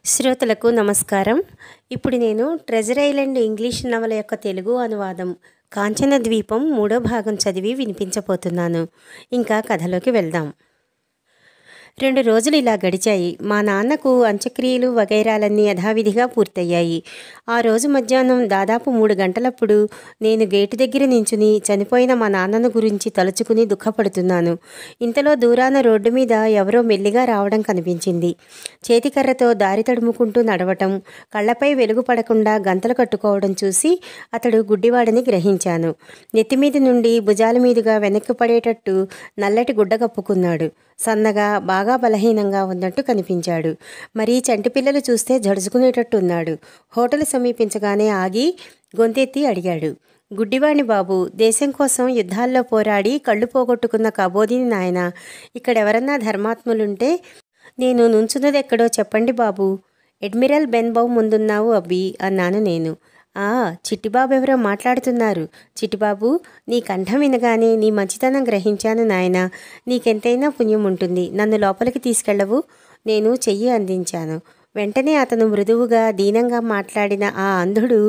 శ్రోతలకు నమస్కారం. ఇప్పుడు నేను 'ట్రెజర్ ఐలాండ్' ఇంగ్లీష్ నవల యొక్క తెలుగు అనువాదం 'కాంచన ద్వీపం' మూడో భాగం చదివి వినిపించబోతున్నాను. ఇంకా కథలోకి వెళ్దాం. 2 రోజులు ఇలా గడిచాయి. మా నాన్నకు అంత్యక్రియలు వగైరాలన్నీ యథావిధిగా పూర్తయ్యాయి. ఆ రోజు మధ్యాహ్నం దాదాపు 3 గంటలప్పుడు నేను గేటు దగ్గర నించుని చనిపోయిన మా నాన్నను గురించి తలుచుకుని దుఃఖపడుతున్నాను. ఇంతలో దూరాన రోడ్డు మీద ఎవరో మెల్లిగా రావడం కనిపించింది. చేతికర్రతో దారి తడుముకుంటూ నడవటం, కళ్ళపై వెలుగు పడకుండా గంతలు కట్టుకోవడం చూసి అతడు గుడ్డివాడని గ్రహించాను. నెత్తిమీది నుండి భుజాల మీదుగా వెనక్కి పడేటట్టు నల్లటి గుడ్డ కప్పుకున్నాడు. సన్నగా బాగా బలహీనంగా ఉన్నట్టు కనిపించాడు. మరీ చంటి పిల్లలు చూస్తే జడుచుకునేటట్టు ఉన్నాడు. హోటల్ సమీపించగానే ఆగి గొంతెత్తి అడిగాడు, గుడ్డివాణ్ణి బాబు, దేశం కోసం యుద్ధాల్లో పోరాడి కళ్ళు పోగొట్టుకున్న కబోదిని నాయన. ఇక్కడెవరన్నా ధర్మాత్ములుంటే నేను నుంచున్నదెక్కడో చెప్పండి బాబు. అడ్మిరల్ బెన్బౌ ముందున్నావు అబ్బి అన్నాను నేను. చిట్టిబాబు ఎవరో మాట్లాడుతున్నారు. చిట్టిబాబు, నీ కంఠం వినగానే నీ మంచితనం గ్రహించాను నాయనా. నీకెంతైనా పుణ్యం ఉంటుంది. నన్ను లోపలికి తీసుకెళ్ళవు? నేను చెయ్యి అందించాను. వెంటనే అతను మృదువుగా దీనంగా మాట్లాడిన ఆ అంధుడు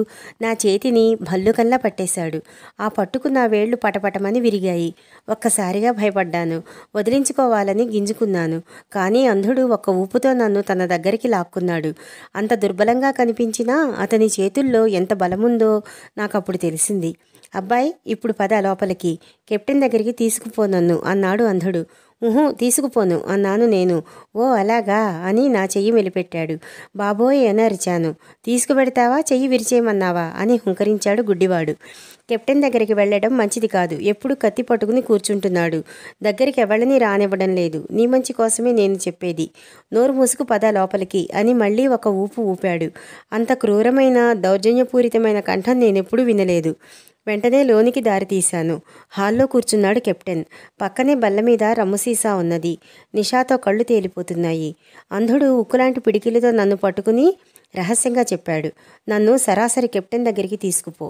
నా చేతిని భల్లుకల్లా పట్టేశాడు. ఆ పట్టుకు నా వేళ్లు పటపటమని విరిగాయి. ఒక్కసారిగా భయపడ్డాను. వదిలించుకోవాలని గింజుకున్నాను. కానీ అంధుడు ఒక్క ఊపుతో నన్ను తన దగ్గరికి లాక్కున్నాడు. అంత దుర్బలంగా కనిపించినా అతని చేతుల్లో ఎంత బలముందో నాకప్పుడు తెలిసింది. అబ్బాయి, ఇప్పుడు పద లోపలికి, కెప్టెన్ దగ్గరికి తీసుకుపో నన్ను అన్నాడు అంధుడు. తీసుకుపోను అన్నాను నేను. ఓ అలాగా అని నా చెయ్యి మెలిపెట్టాడు. బాబోయ్ అని అరిచాను. తీసుకువెడతావా, చెయ్యి విరిచేయమన్నావా అని హుంకరించాడు గుడ్డివాడు. కెప్టెన్ దగ్గరికి వెళ్ళడం మంచిది కాదు. ఎప్పుడు కత్తి పట్టుకుని కూర్చుంటున్నాడు. దగ్గరికి ఎవళ్ళని రానివ్వడం లేదు. నీ మంచి కోసమే నేను చెప్పేది. నోరు మూసుకు పద లోపలికి అని మళ్ళీ ఒక ఊపు ఊపాడు. అంత క్రూరమైన దౌర్జన్యపూరితమైన కంఠం నేనెప్పుడూ వినలేదు. వెంటనే లోనికి దారి తీశాను. హాల్లో కూర్చున్నాడు కెప్టెన్. పక్కనే బల్ల మీద రమ్ము సీసా ఉన్నది. నిషాతో కళ్ళు తేలిపోతున్నాయి. అంధుడు ఉక్కులాంటి పిడికిలతో నన్ను పట్టుకుని రహస్యంగా చెప్పాడు, నన్ను సరాసరి కెప్టెన్ దగ్గరికి తీసుకుపో.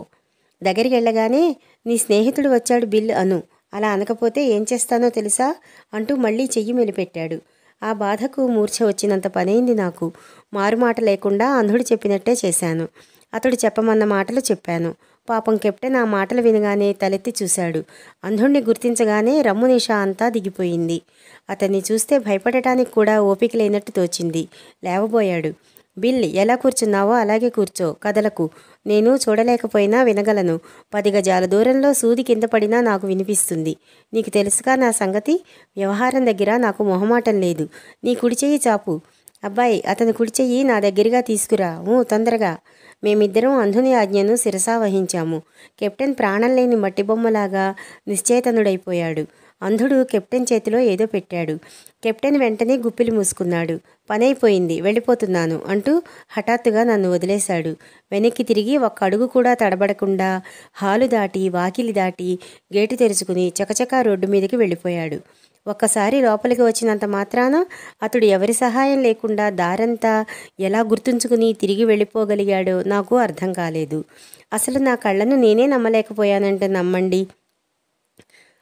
దగ్గరికి వెళ్ళగానే నీ స్నేహితుడు వచ్చాడు బిల్ అను. అలా అనకపోతే ఏం చేస్తానో తెలుసా అంటూ మళ్ళీ చెయ్యి మెలిపెట్టాడు. ఆ బాధకు మూర్ఛ వచ్చినంత పనైంది నాకు. మారుమాట లేకుండా అంధుడు చెప్పినట్టే చేశాను. అతడు చెప్పమన్న మాటలు చెప్పాను. పాపం కెప్టెన్ ఆ మాటలు వినగానే తలెత్తి చూశాడు. అంధుణ్ణి గుర్తించగానే రమ్ము నిషా అంతా దిగిపోయింది. అతన్ని చూస్తే భయపడటానికి కూడా ఓపిక లేనట్టు తోచింది. లేవబోయాడు. బిల్, ఎలా కూర్చున్నావో అలాగే కూర్చో, కదలకు. నేను చూడలేకపోయినా వినగలను. 10 గజాల దూరంలో సూది కింద పడినా నాకు వినిపిస్తుంది. నీకు తెలుసుగా నా సంగతి. వ్యవహారం దగ్గర నాకు మొహమాటం లేదు. నీ కుడి చెయ్యి చాపు. అబ్బాయి, అతని కుడి చెయ్యి నా దగ్గరగా తీసుకురా. తొందరగా. మేమిద్దరం అంధుని ఆజ్ఞను శిరసా వహించాము. కెప్టెన్ ప్రాణం లేని మట్టి బొమ్మలాగా నిశ్చేతనుడైపోయాడు. అంధుడు కెప్టెన్ చేతిలో ఏదో పెట్టాడు. కెప్టెన్ వెంటనే గుప్పిలి మూసుకున్నాడు. పనైపోయింది, వెళ్ళిపోతున్నాను అంటూ హఠాత్తుగా నన్ను వదిలేశాడు. వెనక్కి తిరిగి ఒక్క అడుగు కూడా తడబడకుండా హాలు దాటి, వాకిలి దాటి, గేటు తెరుచుకుని చకచకా రోడ్డు మీదకి వెళ్ళిపోయాడు. ఒక్కసారి లోపలికి వచ్చినంత మాత్రాన అతడు ఎవరి సహాయం లేకుండా దారంతా ఎలా గుర్తుంచుకుని తిరిగి వెళ్ళిపోగలిగాడో నాకు అర్థం కాలేదు. అసలు నా కళ్ళను నేనే నమ్మలేకపోయానంటే నమ్మండి.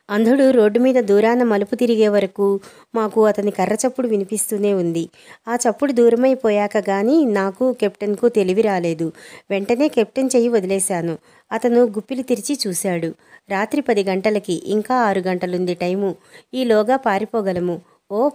అంధుడు రోడ్డు మీద దూరాన మలుపు తిరిగే వరకు మాకు అతని కర్ర చప్పుడు వినిపిస్తూనే ఉంది. ఆ చప్పుడు దూరమైపోయాక గానీ నాకు కెప్టెన్కు తెలివి రాలేదు. వెంటనే కెప్టెన్ చెయ్యి వదిలేశాను. అతను గుప్పిలి తెరిచి చూశాడు. రాత్రి 10 గంటలకి, ఇంకా 6 గంటలుంది టైము. ఈలోగా పారిపోగలము.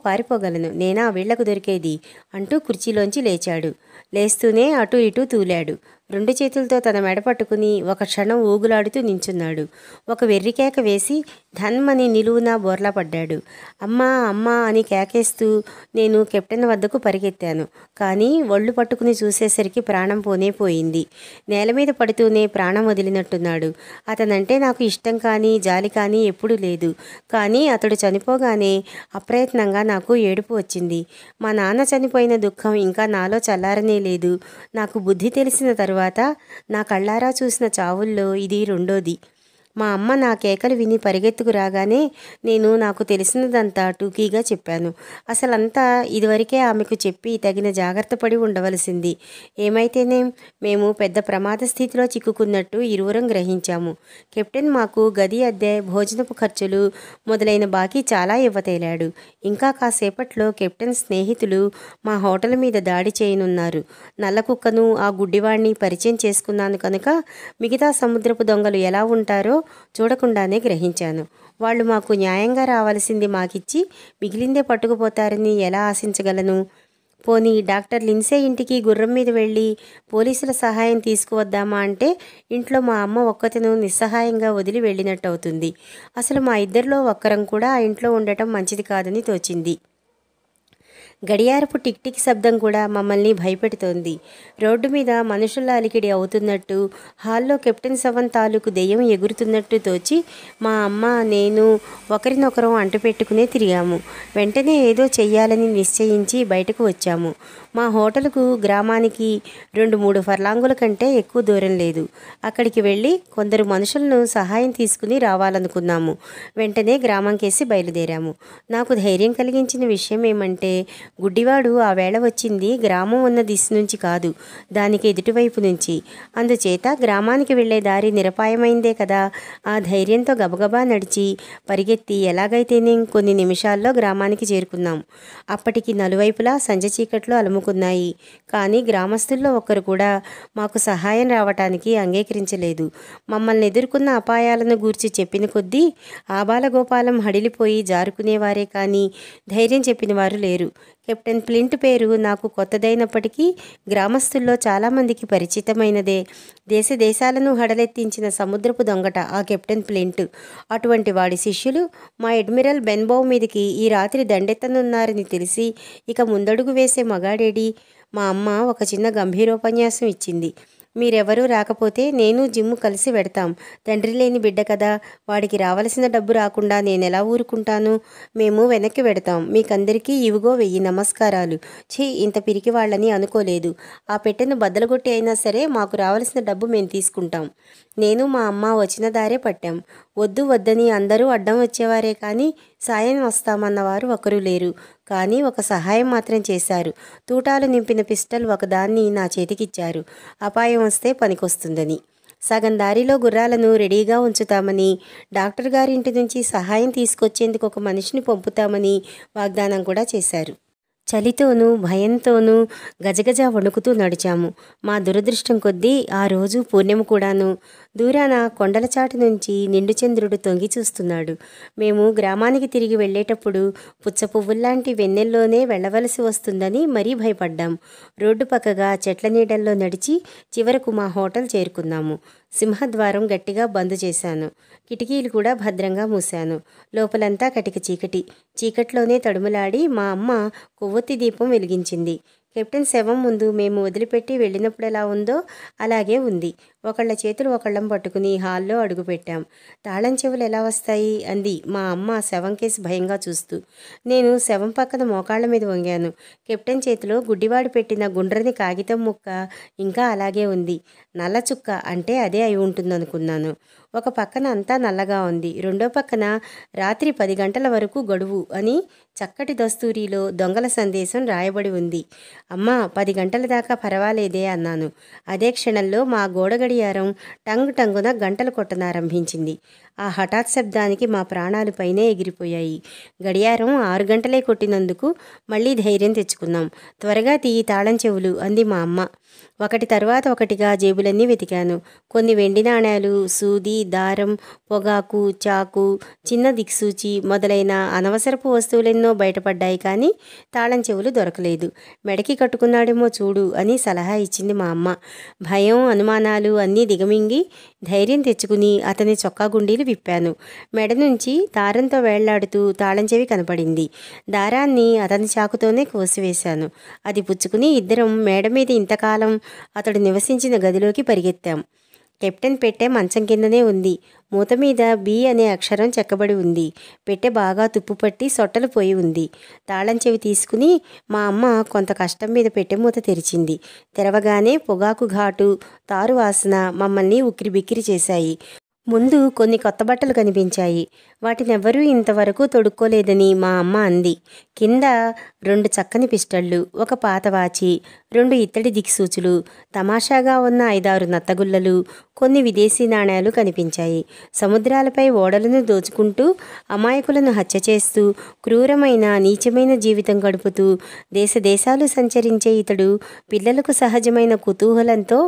పారిపోగలను, నేనా వీళ్లకు దొరికేది అంటూ కుర్చీలోంచి లేచాడు. లేస్తూనే అటూ ఇటూ తూలాడు. 2 చేతులతో తన మెడ పట్టుకుని ఒక క్షణం ఊగులాడుతూ నించున్నాడు. ఒక వెర్రికేక వేసి ధన్మని నిలువునా బోర్లా పడ్డాడు. అమ్మా అమ్మా అని కేకేస్తూ నేను కెప్టెన్ వద్దకు పరిగెత్తాను. కానీ ఒళ్ళు పట్టుకుని చూసేసరికి ప్రాణం పోయింది. నేల మీద పడుతూనే ప్రాణం వదిలినట్టున్నాడు. అతనంటే నాకు ఇష్టం కానీ జాలి కానీ ఎప్పుడూ లేదు. కానీ అతడు చనిపోగానే అప్రయత్నంగా నాకు ఏడుపు వచ్చింది. మా నాన్న చనిపోయిన దుఃఖం ఇంకా నాలో చల్లారనే లేదు. నాకు బుద్ధి తెలిసిన తరువాత నా కళ్ళారా చూసిన చావుల్లో ఇది రెండోది. మా అమ్మ నా కేకలు విని పరిగెత్తుకు రాగానే నేను నాకు తెలిసినదంతా టూకీగా చెప్పాను. అసలంతా ఇదివరకే ఆమెకు చెప్పి తగిన జాగ్రత్త పడి ఉండవలసింది. ఏమైతేనేం మేము పెద్ద ప్రమాద స్థితిలో చిక్కుకున్నట్టు ఇరువురం గ్రహించాము. కెప్టెన్ మాకు గది అద్దె, భోజనపు ఖర్చులు మొదలైన బాకీ చాలా ఇవ్వతేలాడు. ఇంకా కాసేపట్లో కెప్టెన్ స్నేహితులు మా హోటల్ మీద దాడి చేయనున్నారు. నల్ల కుక్కను, ఆ గుడ్డివాణ్ణి పరిచయం చేసుకున్నాను కనుక మిగతా సముద్రపు దొంగలు ఎలా ఉంటారో చూడకుండానే గ్రహించాను. వాళ్ళు మాకు న్యాయంగా రావాల్సింది మాకిచ్చి మిగిలిందే పట్టుకుపోతారని ఎలా ఆశించగలను? పోనీ డాక్టర్ లిన్సే ఇంటికి గుర్రం మీద వెళ్ళి పోలీసుల సహాయం తీసుకువద్దామా అంటే ఇంట్లో మా అమ్మ ఒక్కతను నిస్సహాయంగా వదిలి వెళ్ళినట్టు అవుతుంది. అసలు మా ఇద్దరిలో ఒక్కరం కూడా ఆ ఇంట్లో ఉండటం మంచిది కాదని తోచింది. గడియారపు టిక్ టిక్ శబ్దం కూడా మమ్మల్ని భయపెడుతోంది. రోడ్డు మీద మనుషుల అలికిడి అవుతున్నట్టు, హాల్లో కెప్టెన్ శవం తాలూకు దెయ్యం ఎగురుతున్నట్టు తోచి మా అమ్మ, నేను ఒకరినొకరం అంటుపెట్టుకునే తిరిగాము. వెంటనే ఏదో చెయ్యాలని నిశ్చయించి బయటకు వచ్చాము. మా హోటల్కు గ్రామానికి 2-3 ఫర్లాంగుల కంటే ఎక్కువ దూరం లేదు. అక్కడికి వెళ్ళి కొందరు మనుషులను సహాయం తీసుకుని రావాలనుకున్నాము. వెంటనే గ్రామం కేసి బయలుదేరాము. నాకు ధైర్యం కలిగించిన విషయం ఏమంటే గుడ్డివాడు ఆ వేళ వచ్చింది గ్రామం ఉన్న దిశ నుంచి కాదు, దానికి ఎదుటివైపు నుంచి. అందుచేత గ్రామానికి వెళ్లే దారి నిరపాయమైందే కదా. ఆ ధైర్యంతో గబగబా నడిచి పరిగెత్తి ఎలాగైతేనే కొన్ని నిమిషాల్లో గ్రామానికి చేరుకున్నాం. అప్పటికి నలువైపులా సంజ చీకట్లు అలుముకున్నాయి. కానీ గ్రామస్తుల్లో ఒక్కరు కూడా మాకు సహాయం రావటానికి అంగీకరించలేదు. మమ్మల్ని ఎదుర్కొన్న అపాయాలను గూర్చి చెప్పిన కొద్దీ ఆబాలగోపాలం హడిలిపోయి జారుకునేవారే కానీ ధైర్యం చెప్పిన వారు లేరు. కెప్టెన్ ప్లింట్ పేరు నాకు కొత్తదైనప్పటికీ గ్రామస్తుల్లో చాలామందికి పరిచితమైనదే. దేశ దేశాలను హడలెత్తించిన సముద్రపు దొంగట ఆ కెప్టెన్ ప్లింట్. అటువంటి వాడి శిష్యులు మా అడ్మిరల్ బెన్బౌ మీదకి ఈ రాత్రి దండెత్తనున్నారని తెలిసి ఇక ముందడుగు వేసే మగాడేడి? మా అమ్మ ఒక చిన్న గంభీరోపన్యాసం ఇచ్చింది. మీరెవరూ రాకపోతే నేను జిమ్ము కలిసి వెడతాం. తండ్రి లేని బిడ్డ కదా, వాడికి రావలసిన డబ్బు రాకుండా నేనెలా ఊరుకుంటాను? మేము వెనక్కి వెడతాం. మీకందరికీ ఇవిగో 1000 నమస్కారాలు. ఛీ, ఇంత పిరికి వాళ్ళని అనుకోలేదు. ఆ పెట్టెను బద్దలుగొట్టి అయినా సరే మాకు రావలసిన డబ్బు మేము తీసుకుంటాం. నేను మా అమ్మ వచ్చిన దారే పట్టాం. వద్దు వద్దని అందరూ అడ్డం వచ్చేవారే కానీ సాయం వస్తామన్నవారు ఒకరూ లేరు. కానీ ఒక సహాయం మాత్రం చేశారు. తూటాలు నింపిన పిస్టల్ ఒకదాన్ని నా చేతికిచ్చారు, అపాయం వస్తే పనికొస్తుందని. సగం దారిలో గుర్రాలను రెడీగా ఉంచుతామని, డాక్టర్ గారింటి నుంచి సహాయం తీసుకొచ్చేందుకు ఒక మనిషిని పంపుతామని వాగ్దానం కూడా చేశారు. చలితోనూ భయంతోనూ గజగజ వణుకుతూ నడిచాము. మా దురదృష్టం కొద్దీ ఆ రోజు పూర్ణిమ కూడాను. దూరాన కొండల చాటు నుంచి నిండు చంద్రుడు తొంగి చూస్తున్నాడు. మేము గ్రామానికి తిరిగి వెళ్ళేటప్పుడు పుచ్చపువ్వుల్లాంటి వెన్నెల్లోనే వెళ్ళవలసి వస్తుందని మరీ భయపడ్డాం. రోడ్డు పక్కగా చెట్ల నీడల్లో నడిచి చివరకు మా హోటల్ చేరుకున్నాము. సింహద్వారం గట్టిగా బంద్ చేశాను. కిటికీలు కూడా భద్రంగా మూశాను. లోపలంతా కటిక చీకటి. చీకట్లోనే తడుములాడి మా అమ్మ కొవ్వొత్తి దీపం వెలిగించింది. కెప్టెన్ శవం ముందు మేము వదిలిపెట్టి వెళ్ళినప్పుడు ఎలా ఉందో అలాగే ఉంది. ఒకళ్ళ చేతులు ఒకళ్ళం పట్టుకుని హాల్లో అడుగుపెట్టాం. తాళం చెవులు ఎలా వస్తాయి అంది మా అమ్మ శవం కేసి భయంగా చూస్తూ. నేను శవం పక్కన మోకాళ్ల మీద వంగాను. కెప్టెన్ చేతిలో గుడ్డివాడు పెట్టిన గుండ్రని కాగితం ముక్క ఇంకా అలాగే ఉంది. నల్ల చుక్క అంటే అదే అయి ఉంటుందనుకున్నాను. ఒక పక్కన అంతా నల్లగా ఉంది, రెండో పక్కన రాత్రి 10 గంటల వరకు గడువు అని చక్కటి దస్తూరిలో దొంగల సందేశం రాయబడి ఉంది. అమ్మా, 10 గంటల దాకా పర్వాలేదే అన్నాను. అదే క్షణంలో మా గోడ గడియారం టంగు టంగున గంటలు కొట్టనారంభించింది. ఆ హఠాత్ శబ్దానికి మా ప్రాణాలు పైనే ఎగిరిపోయాయి. గడియారం 6 గంటలే కొట్టినందుకు మళ్ళీ ధైర్యం తెచ్చుకున్నాం. త్వరగా తీయి తాళం చెవులు అంది మా అమ్మ. ఒకటి తర్వాత ఒకటిగా జేబులన్నీ వెతికాను. కొన్ని వెండి నాణేలు, సూది, దారం, పొగాకు, చాకు, చిన్న దిక్సూచి మొదలైన అనవసరపు వస్తువులెన్నో బయటపడ్డాయి. కానీ తాళం చెవులు దొరకలేదు. మెడకి కట్టుకున్నాడేమో చూడు అని సలహా ఇచ్చింది మా అమ్మ. భయం, అనుమానాలు అన్నీ దిగమింగి ధైర్యం తెచ్చుకుని అతని చొక్కా గుండీలు విప్పాను. మెడ నుంచి దారంతో వేళ్లాడుతూ తాళం చెవి కనపడింది. దారాన్ని అతని చాకుతోనే కోసివేశాను. అది పుచ్చుకుని ఇద్దరం మేడ మీద ఇంతకాలం అతడు నివసించిన గదిలోకి పరిగెత్తాం. కెప్టెన్ పెట్టె మంచం కిందనే ఉంది. మూత మీద బి అనే అక్షరం చెక్కబడి ఉంది. పెట్టె బాగా తుప్పుపట్టి సొట్టలు పోయి ఉంది. తాళం చెవి తీసుకుని మా అమ్మ కొంత కష్టం మీద పెట్టె మూత తెరిచింది. తెరవగానే పొగాకు ఘాటు, తారు వాసన మమ్మల్ని ఉక్కిరిబిక్కిరి చేశాయి. ముందు కొన్ని కొత్త బట్టలు కనిపించాయి. వాటినెవ్వరూ ఇంతవరకు తొడుక్కోలేదని మా అమ్మ అంది. కింద 2 చక్కని పిస్టళ్ళు, ఒక పాత వాచి, 2 ఇత్తడి దిక్సూచులు, తమాషాగా ఉన్న 5-6 నత్తగుల్లలు, కొన్ని విదేశీ నాణేలు కనిపించాయి. సముద్రాలపై ఓడలను దోచుకుంటూ, అమాయకులను హత్య చేస్తూ, క్రూరమైన నీచమైన జీవితం గడుపుతూ దేశాలు సంచరించే ఇతడు పిల్లలకు సహజమైన కుతూహలంతో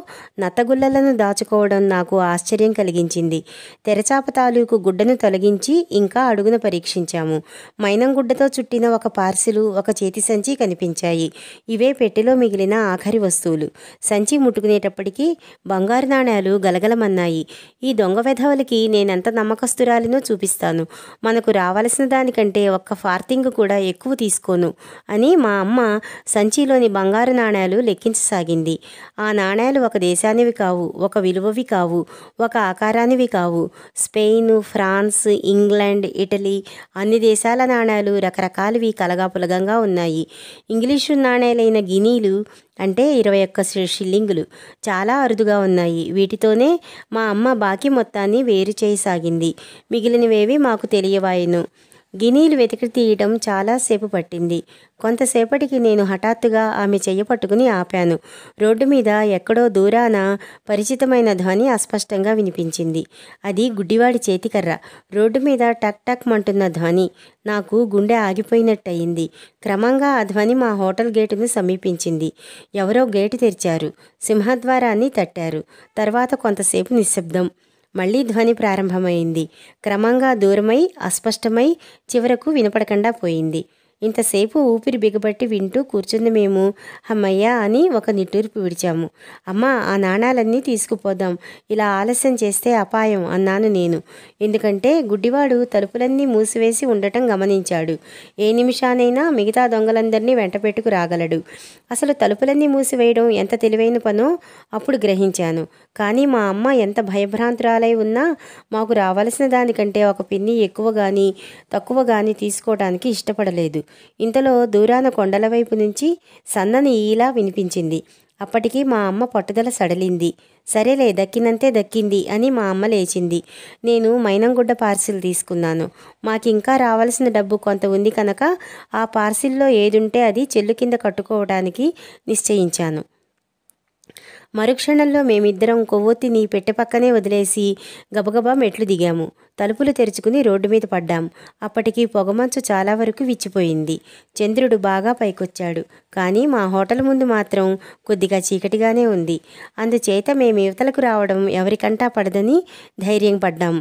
నత్తగుల్లలను దాచుకోవడం నాకు ఆశ్చర్యం కలిగించింది. తెరచాప తాలూకు గుడ్డను తొలగించి ఇంకా అడుగున పరీక్షించాము. మైనం గుడ్డతో చుట్టిన ఒక పార్సిలు, ఒక చేతి సంచి కనిపించాయి. ఇవే పెట్టెలో మిగిలిన ఆఖరి వస్తువులు. సంచి ముట్టుకునేటప్పటికీ బంగారు నాణేలు గలగలమన్నాయి. ఈ దొంగ వెధవలకి నేనెంత నమ్మకస్తురాలినో చూపిస్తాను. మనకు రావలసిన దానికంటే ఒక్క ఫార్తింగ్ కూడా ఎక్కువ తీసుకోను అని మా అమ్మ సంచిలోని బంగారు నాణేలు లెక్కించసాగింది. ఆ నాణేలు ఒక దేశానివి కావు, ఒక విలువవి కావు, ఒక ఆకారానివి కావు. స్పెయిన్, ఫ్రాన్స్, ఇంగ్లాండ్, ఇటలీ అన్ని దేశాల నాణేలు రకరకాలవి కలగాపులగంగా ఉన్నాయి. ఇంగ్లీషు నాణేలైన గినీలు అంటే 21 షిల్లింగులు చాలా అరుదుగా ఉన్నాయి. వీటితోనే మా అమ్మ బాకీ మొత్తాన్ని వేరు చేయసాగింది. మిగిలినవేవి మాకు తెలియవాయెను. గినీలు వెతికి తీయడం చాలాసేపు పట్టింది. కొంతసేపటికి నేను హఠాత్తుగా ఆమె చెయ్యి పట్టుకుని ఆపాను. రోడ్డు మీద ఎక్కడో దూరాన పరిచితమైన ధ్వని అస్పష్టంగా వినిపించింది. అది గుడ్డివాడి చేతికర్ర. రోడ్డు మీద టక్ టక్ మంటున్న ధ్వని. నాకు గుండె ఆగిపోయినట్టయింది. క్రమంగా ఆ ధ్వని మా హోటల్ గేటును సమీపించింది. ఎవరో గేటు తెరిచారు. సింహద్వారాన్ని తట్టారు. తర్వాత కొంతసేపు నిశ్శబ్దం. మళ్లీ ధ్వని ప్రారంభమైంది. క్రమంగా దూరమై, అస్పష్టమై, చివరకు వినపడకుండా పోయింది. ఇంతసేపు ఊపిరి బిగబట్టి వింటూ కూర్చున్న మేము అమ్మయ్యా అని ఒక నిట్టూర్పు విడిచాము. అమ్మా, ఆ నాణాలన్నీ తీసుకుపోదాం. ఇలా ఆలస్యం చేస్తే అపాయం అన్నాను నేను. ఎందుకంటే గుడ్డివాడు తలుపులన్నీ మూసివేసి ఉండటం గమనించాడు. ఏ నిమిషానైనా మిగతా దొంగలందరినీ వెంటపెట్టుకు రాగలడు. అసలు తలుపులన్నీ మూసివేయడం ఎంత తెలివైన పనో అప్పుడు గ్రహించాను. కానీ మా అమ్మ ఎంత భయభ్రాంతురాలై ఉన్నా మాకు రావలసిన దానికంటే ఒక పిన్ని ఎక్కువ గాని తక్కువ గాని తీసుకోవడానికి ఇష్టపడలేదు. ఇంతలో దూరాన కొండల వైపు నుంచి సన్నని ఈలా వినిపించింది. అప్పటికి మా అమ్మ పట్టుదల సడలింది. సరేలే, దక్కినంతే దక్కింది అని మా అమ్మ లేచింది. నేను మైనంగుడ్డ పార్సిల్ తీసుకున్నాను. మాకింకా రావాల్సిన డబ్బు కొంత ఉంది కనుక ఆ పార్సిల్లో ఏదుంటే అది చెల్లు కింద కట్టుకోవడానికి నిశ్చయించాను. మరుక్షణంలో మేమిద్దరం కొవ్వొత్తిని పెట్టె పక్కనే వదిలేసి గబగబా మెట్లు దిగాము. తలుపులు తెరుచుకుని రోడ్డు మీద పడ్డాం. అప్పటికి పొగమంచు చాలా వరకు విచ్చిపోయింది. చంద్రుడు బాగా పైకొచ్చాడు. కానీ మా హోటల్ ముందు మాత్రం కొద్దిగా చీకటిగానే ఉంది. అందుచేత మేము యువతలకు రావడం ఎవరికంటా పడదని ధైర్యం పడ్డాం.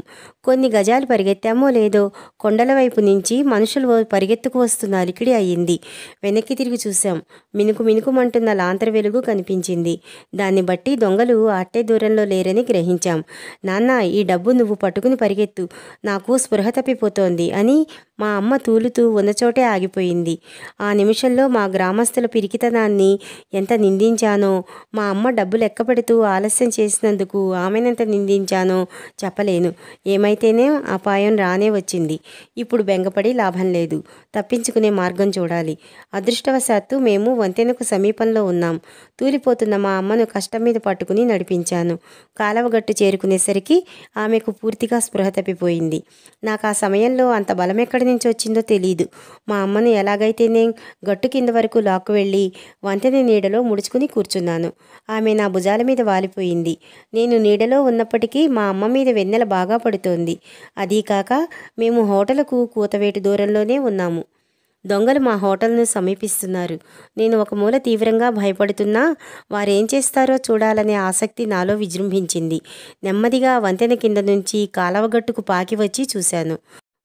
కొన్ని గజాలు పరిగెత్తామో లేదో కొండల వైపు నుంచి మనుషులు పరిగెత్తుకు వస్తున్న అలికిడి అయ్యింది. వెనక్కి తిరిగి చూశాం. మినుకు మినుకుమంటున్న లాంతరు వెలుగు కనిపించింది. దాన్ని బట్టి దొంగలు అట్టే దూరంలో లేరని గ్రహించాం. నాన్న, ఈ డబ్బు నువ్వు పట్టుకుని పరిగెత్తు, నాకు స్పృహ తప్పిపోతోంది అని మా అమ్మ తూలుతూ ఉన్నచోటే ఆగిపోయింది. ఆ నిమిషంలో మా గ్రామస్తుల పిరికితనాన్ని ఎంత నిందించానో, మా అమ్మ డబ్బు లెక్క పెడుతూ ఆలస్యం చేసినందుకు ఆమెనెంత నిందించానో చెప్పలేను. ఏమైతేనే అపాయం రానే వచ్చింది. ఇప్పుడు బెంగపడి లాభం లేదు. తప్పించుకునే మార్గం చూడాలి. అదృష్టవశాత్తు మేము వంతెనకు సమీపంలో ఉన్నాం. తూలిపోతున్న మా అమ్మను కష్టం మీద పట్టుకుని నడిపించాను. కాలవగట్టు చేరుకునేసరికి ఆమెకు పూర్తిగా స్పృహ తప్పిపోయింది. నాకు ఆ సమయంలో అంత బలం ఎక్కడి నుంచి వచ్చిందో తెలీదు. మా అమ్మను ఎలాగైతేనే గట్టు కింద వరకు లాక్కు వెళ్ళి వంతెన నీడలో ముడుచుకుని కూర్చున్నాను. ఆమె నా భుజాల మీద వాలిపోయింది. నేను నీడలో ఉన్నప్పటికీ మా అమ్మ మీద వెన్నెల బాగా పడుతోంది. అదీ కాక మేము హోటలుకు కూతవేటు దూరంలోనే ఉన్నాము. దొంగలు మా హోటల్ను సమీపిస్తున్నారు. నేను ఒక మూల తీవ్రంగా భయపడుతున్నా వారేం చేస్తారో చూడాలనే ఆసక్తి నాలో విజృంభించింది. నెమ్మదిగా వంతెన కింద నుంచి కాలవగట్టుకు పాకి వచ్చి చూశాను.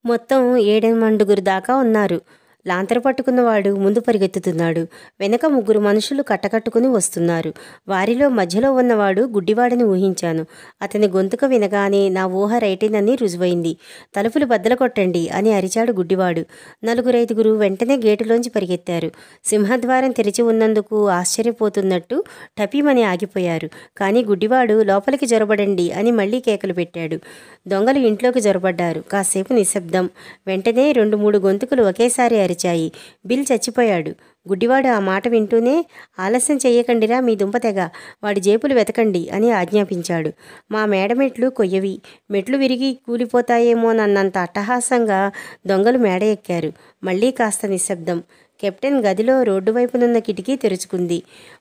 మొత్తం 7-8 దాకా ఉన్నారు. లాంతరు పట్టుకున్నవాడు ముందు పరిగెత్తుతున్నాడు. వెనక 3 మనుషులు కట్టకట్టుకుని వస్తున్నారు. వారిలో మధ్యలో ఉన్నవాడు గుడ్డివాడని ఊహించాను. అతని గొంతుక వినగానే నా ఊహ రైటేనని రుజువైంది. తలుపులు బద్దలు కొట్టండి అని అరిచాడు గుడ్డివాడు. 4-5 వెంటనే గేటులోంచి పరిగెత్తారు. సింహద్వారం తెరిచి ఉన్నందుకు ఆశ్చర్యపోతున్నట్టు టపీమని ఆగిపోయారు. కానీ గుడ్డివాడు లోపలికి జొరబడండి అని మళ్లీ కేకలు పెట్టాడు. దొంగలు ఇంట్లోకి జొరబడ్డారు. కాసేపు నిశ్శబ్దం. వెంటనే 2-3 గొంతుకులు ఒకేసారి తెరిచాయి. బిల్ చచ్చిపోయాడు. గుడ్డివాడు ఆ మాట వింటూనే, ఆలస్యం చెయ్యకండిరా మీ దుంపతెగ, వాడి జేబులు వెతకండి అని ఆజ్ఞాపించాడు. మా మేడమెట్లు కొయ్యవి, మెట్లు విరిగి కూలిపోతాయేమోనన్నంత అట్టహాసంగా దొంగలు మేడ ఎక్కారు. మళ్ళీ కాస్త నిశ్శబ్దం. కెప్టెన్ గదిలో రోడ్డు వైపునున్న కిటికీ తెరుచుకుంది.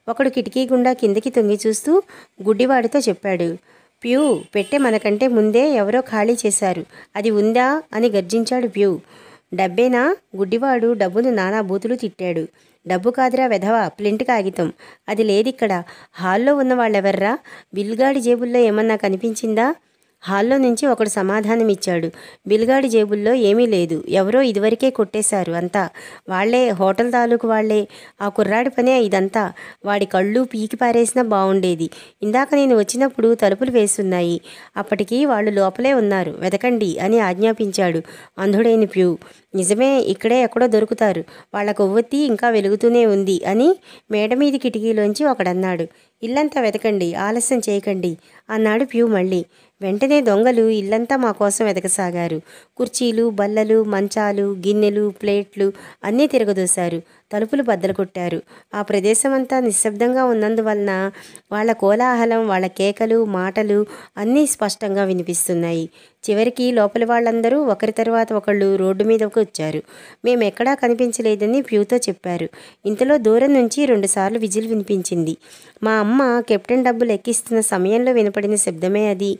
ఒకడు కిటికీ గుండా కిందకి తొంగి చూస్తూ గుడ్డివాడితో చెప్పాడు, ప్యూ, పెట్టె మనకంటే ముందే ఎవరో ఖాళీ చేశారు, అది ఉందా అని గర్జించాడు ప్యూ. డబ్బేనా? గుడ్డివాడు డబ్బును నానా బూతులు తిట్టాడు. డబ్బు కాదురా వెధవ, ప్లింట్ కాగితం. అది లేదిక్కడ. హాల్లో ఉన్న వాళ్ళెవర్రా? బిల్గాడి జేబుల్లో ఏమన్నా కనిపించిందా? హాల్లో నుంచి ఒకడు సమాధానమిచ్చాడు. బిల్గాడి జేబుల్లో ఏమీ లేదు. ఎవరో ఇదివరకే కొట్టేశారు అంతా. వాళ్లే, హోటల్ తాలూకు వాళ్లే. ఆ కుర్రాడి పనే ఇదంతా. వాడి కళ్ళు పీకి పారేసినా బాగుండేది. ఇందాక నేను వచ్చినప్పుడు తలుపులు వేసున్నాయి. అప్పటికి వాళ్ళు లోపలే ఉన్నారు, వెతకండి అని ఆజ్ఞాపించాడు అంధుడైన ప్యూ. నిజమే, ఇక్కడే ఎక్కడో దొరుకుతారు. వాళ్ల కొవ్వొత్తి ఇంకా వెలుగుతూనే ఉంది అని మేడమీది కిటికీలోంచి ఒకడన్నాడు. ఇల్లంతా వెతకండి, ఆలస్యం చేయకండి అన్నాడు ప్యూ మళ్ళీ. వెంటనే దొంగలు ఇల్లంతా మా కోసం వెతకసాగారు. కుర్చీలు, బల్లలు, మంచాలు, గిన్నెలు, ప్లేట్లు అన్నీ తిరగదోశారు. తలుపులు బద్దలు కొట్టారు. ఆ ప్రదేశమంతా నిశ్శబ్దంగా ఉన్నందువలన వాళ్ళ కోలాహలం, వాళ్ళ కేకలు, మాటలు అన్నీ స్పష్టంగా వినిపిస్తున్నాయి. చివరికి లోపలి వాళ్ళందరూ ఒకరి తర్వాత ఒకళ్ళు రోడ్డు మీదకు వచ్చారు. మేమెక్కడా కనిపించలేదని ప్యూతో చెప్పారు. ఇంతలో దూరం నుంచి 2 సార్లు విజిల్ వినిపించింది. మా అమ్మ కెప్టెన్ డబ్బులు ఎక్కిస్తున్న సమయంలో వినపడిన శబ్దమే అది.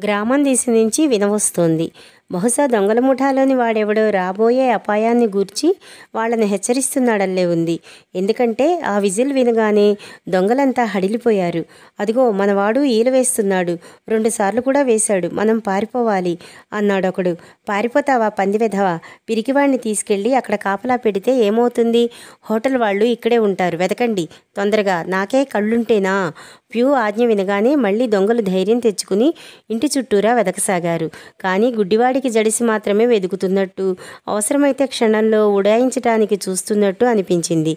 గ్రామం దిశ నుంచి వినవస్తోంది. బహుశా దొంగల ముఠాలోని వాడెవడో రాబోయే అపాయాన్ని గూర్చి వాళ్ళని హెచ్చరిస్తున్నాడల్లే ఉంది. ఎందుకంటే ఆ విజిల్ వినగానే దొంగలంతా హడిలిపోయారు. అదిగో మనవాడు ఈల వేస్తున్నాడు, 2 సార్లు కూడా వేశాడు, మనం పారిపోవాలి అన్నాడొకడు. పారిపోతావా పంది వెధవా, పిరికివాణ్ణి తీసుకెళ్ళి అక్కడ కాపలా పెడితే ఏమవుతుంది? హోటల్ వాళ్ళు ఇక్కడే ఉంటారు, వెతకండి తొందరగా, నాకే కళ్ళుంటేనా? ప్యూ ఆజ్ఞ వినగానే మళ్ళీ దొంగలు ధైర్యం తెచ్చుకుని ఇంటి చుట్టూరా వెతకసాగారు. కానీ గుడ్డివాడికి జడిసి మాత్రమే వెతుకుతున్నట్టు, అవసరమైతే క్షణంలో ఉడాయించటానికి చూస్తున్నట్టు అనిపించింది.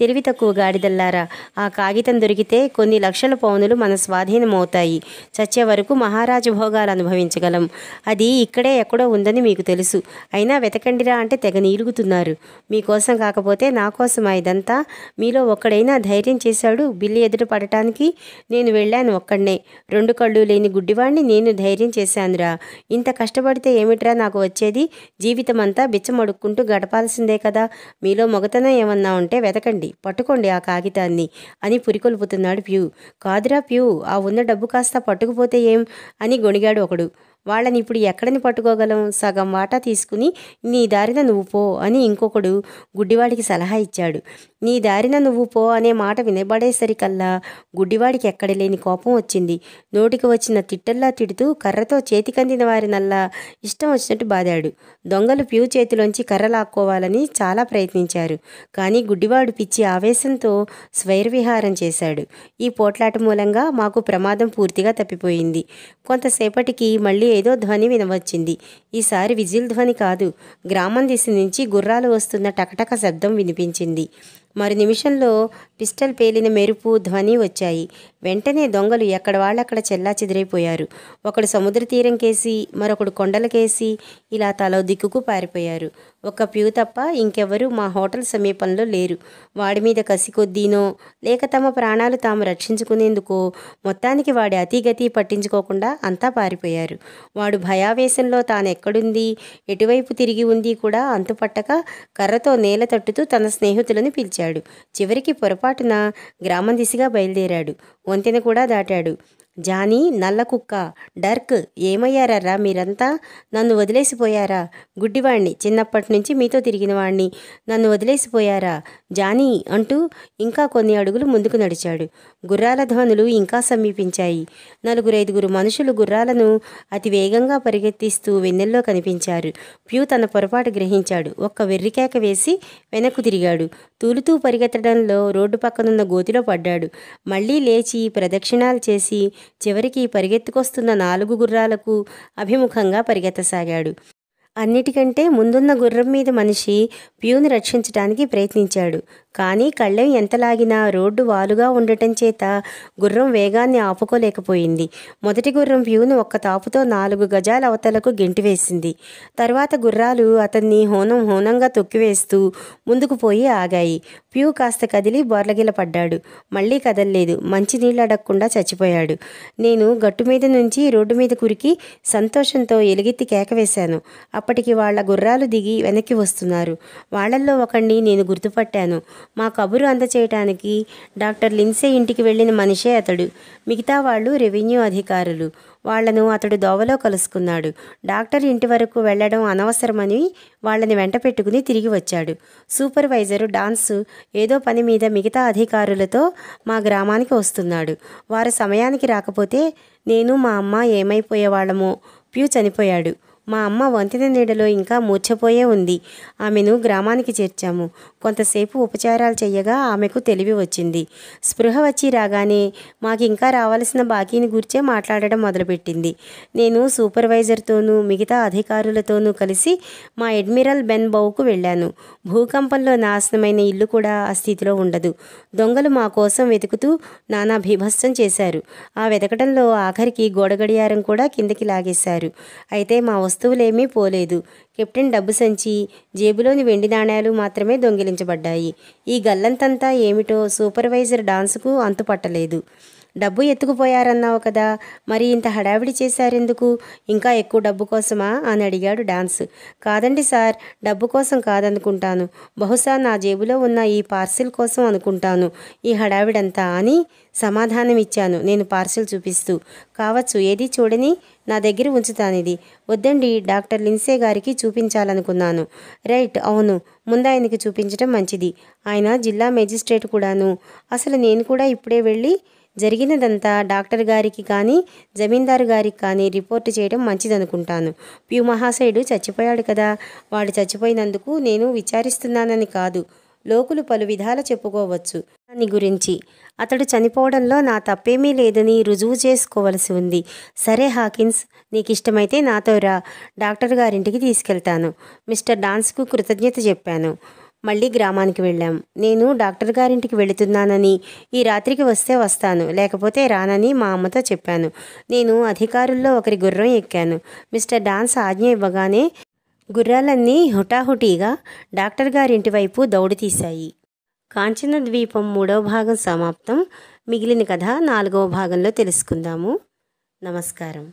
తెలివి తక్కువ గాడిదల్లారా, ఆ కాగితం దొరికితే కొన్ని లక్షల పౌనులు మన స్వాధీనమవుతాయి. చచ్చే వరకు మహారాజు భోగాలు అనుభవించగలం. అది ఇక్కడే ఎక్కడో ఉందని మీకు తెలుసు. అయినా వెతకండిరా అంటే తెగ నీలుగుతున్నారు. మీకోసం కాకపోతే నా కోసమా ఇదంతా? మీలో ఒక్కడైనా ధైర్యం చేశాడు బిల్లు ఎదుట పడటానికి? నేను వెళ్ళాను ఒక్కడనే. 2 కళ్ళు లేని గుడ్డివాణ్ణి నేను ధైర్యం చేశానురా. ఇంత కష్టపడితే ఏమిట్రా నాకు వచ్చేది? జీవితమంతా బిచ్చమడుక్కుంటూ గడపాల్సిందే కదా. మీలో మొగతనం ఏమన్నా ఉంటే వెతకండి, పట్టుకోండి ఆ కాగితాన్ని అని పురికొల్పుతున్నాడు ప్యూ. కాదురా ప్యూ, ఆ ఉన్న డబ్బు కాస్త పట్టుకుపోతే ఏం అని గొణిగాడు ఒకడు. వాళ్ళని ఇప్పుడు ఎక్కడని పట్టుకోగలం? సగం వాటా తీసుకుని నీ దారిన నువ్వు పో అని ఇంకొకడు గుడ్డివాడికి సలహా ఇచ్చాడు. నీ దారిన నువ్వు పో అనే మాట వినబడేసరికల్లా గుడ్డివాడికి ఎక్కడలేని కోపం వచ్చింది. నోటికి వచ్చిన తిట్టల్లా తిడుతూ కర్రతో చేతికందిన వారినల్లా ఇష్టం వచ్చినట్టు బాదాడు. దొంగలు ప్యూ చేతిలోంచి కర్ర లాక్కోవాలని చాలా ప్రయత్నించారు. కానీ గుడ్డివాడు పిచ్చి ఆవేశంతో స్వైరవిహారం చేశాడు. ఈ పోట్లాట మూలంగా మాకు ప్రమాదం పూర్తిగా తప్పిపోయింది. కొంతసేపటికి మళ్ళీ ఏదో ధ్వని వినవచ్చింది. ఈసారి విజిల్ ధ్వని కాదు, గ్రామం దిశ నుంచి గుర్రాలు వస్తున్న టకటక శబ్దం వినిపించింది. మరి నిమిషంలో పిస్టల్ పేలిన మెరుపు, ధ్వని వచ్చాయి. వెంటనే దొంగలు ఎక్కడ వాళ్ళక్కడ చెల్లా చెదిరైపోయారు. ఒకడు సముద్ర తీరం కేసి, మరొకడు కొండలకేసి, ఇలా తలో దిక్కుకు పారిపోయారు. ఒక్క ప్యూ తప్ప ఇంకెవరూ మా హోటల్ సమీపంలో లేరు. వాడి మీద కసి కొద్దీనో, లేక తమ ప్రాణాలు తాము రక్షించుకునేందుకో మొత్తానికి వాడి అతిగతి పట్టించుకోకుండా అంతా పారిపోయారు. వాడు భయావేశంలో తానెక్కడుంది, ఎటువైపు తిరిగి ఉంది కూడా అంతుపట్టక కర్రతో నేల తట్టుతూ తన స్నేహితులను పిలిచాడు. చివరికి పొరపాటున గ్రామం దిశగా బయలుదేరాడు. వంతెన కూడా దాటాడు. జానీ, నల్ల కుక్క, డర్క్, ఏమయ్యారా మీరంతా? నన్ను వదిలేసిపోయారా? గుడ్డివాణ్ణి, చిన్నప్పటి నుంచి మీతో తిరిగిన వాణ్ణి, నన్ను వదిలేసిపోయారా జానీ అంటూ ఇంకా కొన్ని అడుగులు ముందుకు నడిచాడు. గుర్రాల ధ్వనులు ఇంకా సమీపించాయి. 4-5 మనుషులు గుర్రాలను అతి వేగంగా పరిగెత్తిస్తూ వెన్నెల్లో కనిపించారు. ప్యూ తన పొరపాటు గ్రహించాడు. ఒక్క వెర్రికేక వేసి వెనక్కు తిరిగాడు. తూలుతూ పరిగెత్తడంలో రోడ్డు పక్కనున్న గోతిలో పడ్డాడు. మళ్ళీ లేచి ప్రదక్షిణాలు చేసి చివరికి పరిగెత్తుకొస్తున్న 4 గుర్రాలకు అభిముఖంగా పరిగెత్తసాగాడు. అన్నిటికంటే ముందున్న గుర్రం మీద మనిషి ప్యూని రక్షించడానికి ప్రయత్నించాడు. కానీ కళ్ళెం ఎంత లాగినా రోడ్డు వాలుగా ఉండటం చేత గుర్రం వేగాన్ని ఆపుకోలేకపోయింది. మొదటి గుర్రం ప్యూను ఒక్క తాపుతో 4 గజాల అవతలకు గెంటివేసింది. తర్వాత గుర్రాలు అతన్ని హోనంగా తొక్కివేస్తూ ముందుకు పోయి ఆగాయి. ప్యూ కాస్త కదిలి బోర్లగిల పడ్డాడు. మళ్ళీ కదల్లేదు. మంచినీళ్ళు అడగకుండా చచ్చిపోయాడు. నేను గట్టు మీద నుంచి రోడ్డు మీద కురికి సంతోషంతో ఎలుగెత్తి కేకవేశాను. అప్పటికి వాళ్ల గుర్రాలు దిగి వెనక్కి వస్తున్నారు. వాళ్లల్లో ఒకణ్ణి నేను గుర్తుపట్టాను. మా కబురు అందచేయటానికి డాక్టర్ లిన్సే ఇంటికి వెళ్ళిన మనిషే అతడు. మిగతా వాళ్ళు రెవెన్యూ అధికారులు. వాళ్లను అతడు దోవలో కలుసుకున్నాడు. డాక్టర్ ఇంటి వరకు వెళ్లడం అనవసరమని వాళ్ళని వెంట పెట్టుకుని తిరిగి వచ్చాడు. సూపర్వైజరు డాన్స్ ఏదో పని మీద మిగతా అధికారులతో మా గ్రామానికి వస్తున్నాడు. వారు సమయానికి రాకపోతే నేను మా అమ్మ ఏమైపోయేవాళ్ళమో. ప్యూ చనిపోయాడు. మా అమ్మ వంతెన నీడలో ఇంకా మూర్ఛపోయే ఉంది. ఆమెను గ్రామానికి చేర్చాము. కొంతసేపు ఉపచారాలు చెయ్యగా ఆమెకు తెలివి వచ్చింది. స్పృహ వచ్చి రాగానే మాకింకా రావాల్సిన బాకీని గురించే మాట్లాడడం మొదలుపెట్టింది. నేను సూపర్వైజర్తోనూ మిగతా అధికారులతోనూ కలిసి మా అడ్మిరల్ బెన్ బౌకు వెళ్ళాను. భూకంపంలో నాశనమైన ఇల్లు కూడా ఆ స్థితిలో ఉండదు. దొంగలు మా కోసం వెతుకుతూ నానా భీభత్సం చేశారు. ఆ వెతకడంలో ఆఖరికి గోడ గడియారం కూడా కిందకి లాగేశారు. అయితే మా వస్తువులేమీ పోలేదు. కెప్టెన్ డబ్బు సంచి, జేబులోని వెండి నాణేలు మాత్రమే దొంగిలించబడ్డాయి. ఈ గల్లంతంతా ఏమిటో సూపర్వైజర్ డాన్సుకు అంతుపట్టలేదు. డబ్బు ఎత్తుకుపోయారన్నావు కదా, మరి ఇంత హడావిడి చేశారెందుకు? ఇంకా ఎక్కువ డబ్బు కోసమా అని అడిగాడు డాన్స్. కాదండి సార్, డబ్బు కోసం కాదనుకుంటాను. బహుశా నా జేబులో ఉన్న ఈ పార్సిల్ కోసం అనుకుంటాను ఈ హడావిడంతా అని సమాధానమిచ్చాను నేను పార్సిల్ చూపిస్తూ. కావచ్చు, ఏది చూడని నా దగ్గర ఉంచుతానిది. వద్దండి, డాక్టర్ లిన్సే గారికి చూపించాలనుకున్నాను. రైట్, అవును, ముందాయనకి చూపించడం మంచిది. ఆయన జిల్లా మేజిస్ట్రేట్ కూడాను. అసలు నేను కూడా ఇప్పుడే వెళ్ళి జరిగినదంతా డాక్టర్ గారికి కానీ జమీందారు గారికి కానీ రిపోర్టు చేయడం మంచిదనుకుంటాను. ప్యూ మహాశయుడు చచ్చిపోయాడు కదా, వాడు చచ్చిపోయినందుకు నేను విచారిస్తున్నానని కాదు. లోకులు పలు విధాల చెప్పుకోవచ్చు దాని గురించి. అతడు చనిపోవడంలో నా తప్పేమీ లేదని రుజువు చేసుకోవలసి ఉంది. సరే హాకిన్స్, నీకిష్టమైతే నాతో రా, డాక్టర్ గారింటికి తీసుకెళ్తాను. మిస్టర్ డాన్స్కు కృతజ్ఞత చెప్పాను. మళ్ళీ గ్రామానికి వెళ్ళాం. నేను డాక్టర్ గారింటికి వెళుతున్నానని, ఈ రాత్రికి వస్తే వస్తాను, లేకపోతే రానని మా అమ్మతో చెప్పాను. నేను అధికారుల్లో ఒకరి గుర్రం ఎక్కాను. మిస్టర్ డాన్స్ ఆజ్ఞ ఇవ్వగానే గుర్రాలన్నీ హుటాహుటీగా డాక్టర్ గారింటి వైపు దౌడు తీశాయి. కాంచన ద్వీపం 3వ భాగం సమాప్తం. మిగిలిన కథ 4వ భాగంలో తెలుసుకుందాము. నమస్కారం.